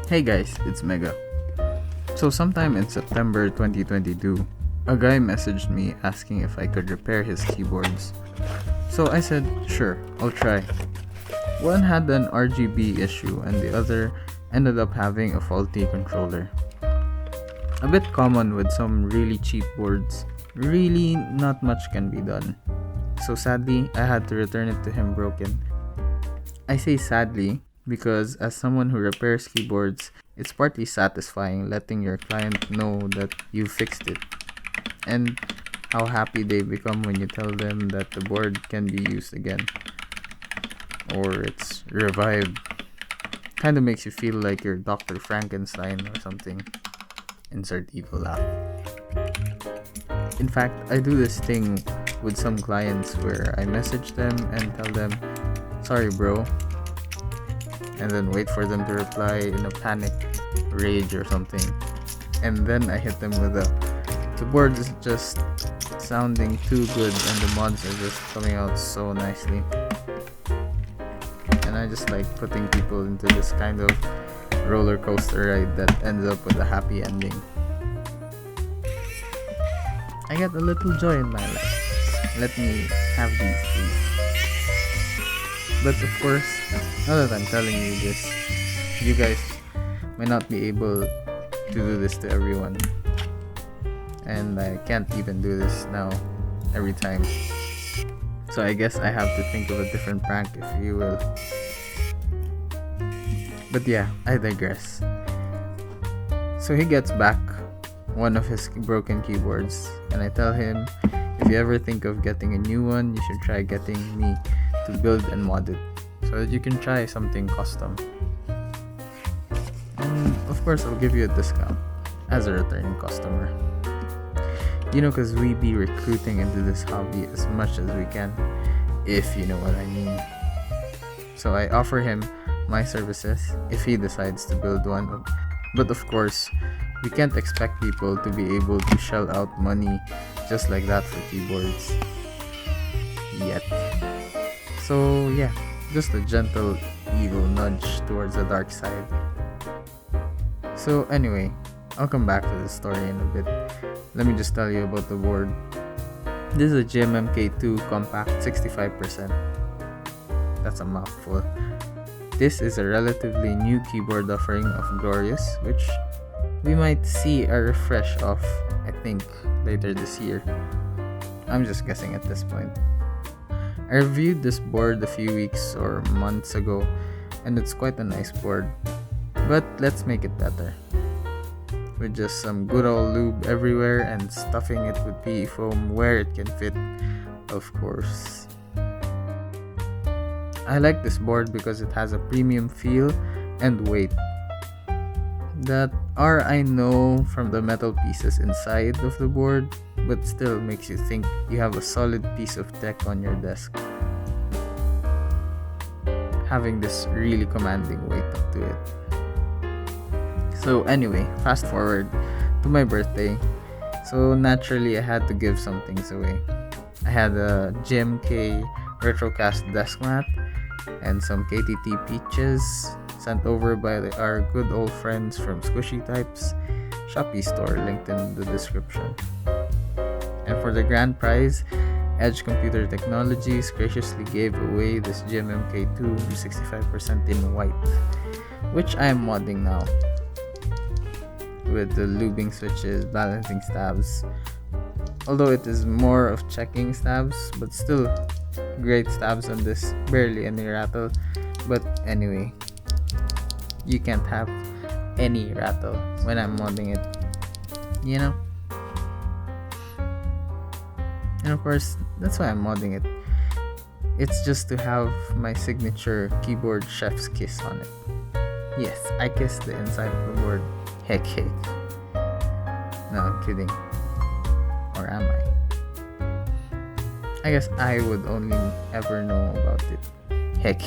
Hey guys, it's Mega. So sometime in September 2022, a guy messaged me asking if I could repair his keyboards. So I said, sure, I'll try. One had an RGB issue and the other ended up having a faulty controller. A bit common with some really cheap boards. Really, not much can be done. So sadly, I had to return it to him broken. I say sadly because as someone who repairs keyboards, it's partly satisfying letting your client know that you fixed it and how happy they become when you tell them that the board can be used again or it's revived. Kind of makes you feel like you're Dr. Frankenstein or something. Insert evil laugh. In fact, I do this thing with some clients where I message them and tell them, sorry bro, and then wait for them to reply in a panic rage or something. And then I hit them with the board is just sounding too good and the mods are just coming out so nicely. And I just like putting people into this kind of roller coaster ride that ends up with a happy ending. I get a little joy in my life. Let me have these please. But of course, now that I'm telling you this, you guys might not be able to do this to everyone. And I can't even do this now every time. So I guess I have to think of a different prank, if you will. But yeah, I digress. So he gets back one of his broken keyboards, and I tell him, if you ever think of getting a new one, you should try getting me to build and mod it so that you can try something custom. And of course, I'll give you a discount as a returning customer. You know, because we be recruiting into this hobby as much as we can, if you know what I mean. So I offer him my services if he decides to build one. But of course, we can't expect people to be able to shell out money just like that for keyboards yet. So yeah, just a gentle evil nudge towards the dark side. So anyway, I'll come back to the story in a bit. Let me just tell you about the board. This is a GMMK 2 compact 65%. That's a mouthful. This is a relatively new keyboard offering of Glorious, which we might see a refresh of, I think, later this year. I'm just guessing at this point. I reviewed this board a few weeks or months ago, and it's quite a nice board. But let's make it better. With just some good old lube everywhere and stuffing it with PE foam where it can fit, of course. I like this board because it has a premium feel and weight that are, I know, from the metal pieces inside of the board, but still makes you think you have a solid piece of tech on your desk, having this really commanding weight up to it. So anyway, fast forward to my birthday. So naturally I had to give some things away. I had a GMK Retrocast desk mat and some KTT peaches sent over by our good old friends from Squishy Types Shopee store, linked in the description. And for the grand prize, Edge Computer Technologies graciously gave away this GMMK 2 65% in white, which I am modding now with the lubing switches, balancing stabs. Although it is more of checking stabs, but still great stabs on this, barely any rattle. But anyway, you can't have any rattle when I'm modding it, you know? And of course, that's why I'm modding it. It's just to have my signature keyboard chef's kiss on it. Yes, I kissed the inside of the board. Heck. No, I'm kidding. Or am I? I guess I would only ever know about it. Heck.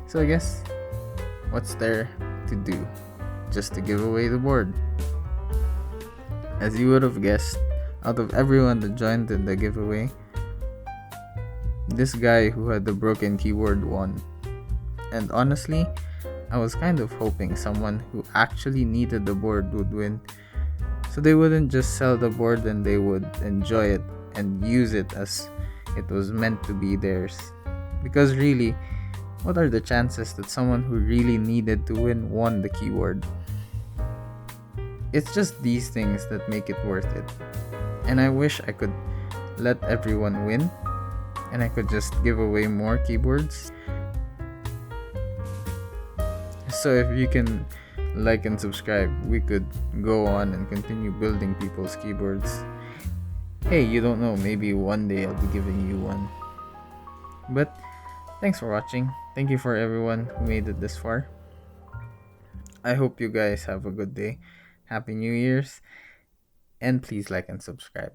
So I guess, what's there to do? Just to give away the board. As you would have guessed, out of everyone that joined in the giveaway, this guy who had the broken keyboard won. And honestly, I was kind of hoping someone who actually needed the board would win, so they wouldn't just sell the board and they would enjoy it and use it as it was meant to be theirs. Because really, what are the chances that someone who really needed to win won the keyboard? It's just these things that make it worth it. And I wish I could let everyone win and I could just give away more keyboards. So if you can like and subscribe, we could go on and continue building people's keyboards. Hey, you don't know, maybe one day I'll be giving you one. But thanks for watching. Thank you for everyone who made it this far. I hope you guys have a good day. Happy New Year's. And please like and subscribe.